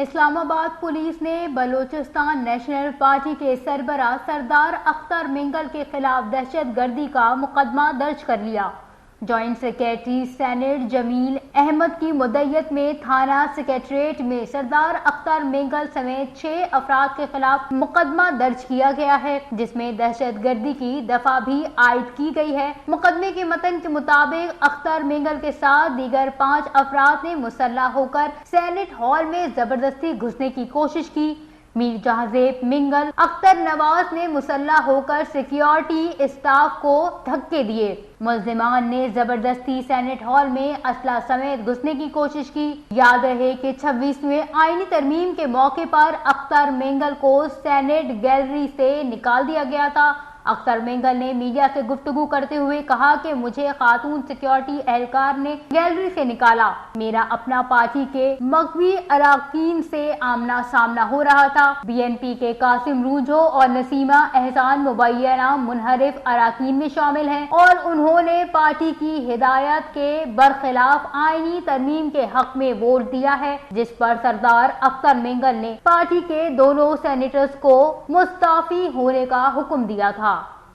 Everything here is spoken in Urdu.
اسلام آباد پولیس نے بلوچستان نیشنل پارٹی کے سربراہ سردار اختر مینگل کے خلاف دہشت گردی کا مقدمہ درج کر لیا۔ جوائنٹ سیکریٹری سینیٹ جمیل احمد کی مدعیت میں تھانہ سکریٹریٹ میں سردار اختر مینگل سمیت 6 افراد کے خلاف مقدمہ درج کیا گیا ہے، جس میں دہشت گردی کی دفعہ بھی عائد کی گئی ہے۔ مقدمے کے متن کے مطابق اختر مینگل کے ساتھ دیگر 5 افراد نے مسلح ہو کر سینیٹ ہال میں زبردستی گھسنے کی کوشش کی۔ میر جہاں مینگل اختر نواز نے مسلح ہو کر سیکیورٹی اسٹاف کو دھکے دیے۔ ملزمان نے زبردستی سینیٹ ہال میں اسلحہ سمیت گھسنے کی کوشش کی۔ یاد رہے کہ 26ویں آئینی ترمیم کے موقع پر اختر مینگل کو سینیٹ گیلری سے نکال دیا گیا تھا۔ اختر مینگل نے میڈیا سے گفتگو کرتے ہوئے کہا کہ مجھے خاتون سیکیورٹی اہلکار نے گیلری سے نکالا۔ میرا اپنا پارٹی کے مغوی اراکین سے آمنا سامنا ہو رہا تھا۔ بی این پی کے قاسم روجھو اور نسیمہ احسان مبینہ منحرف اراکین میں شامل ہیں اور انہوں نے پارٹی کی ہدایت کے برخلاف آئینی ترمیم کے حق میں ووٹ دیا ہے، جس پر سردار اختر مینگل نے پارٹی کے دونوں سینیٹرز کو مستعفی ہونے کا حکم دیا تھا۔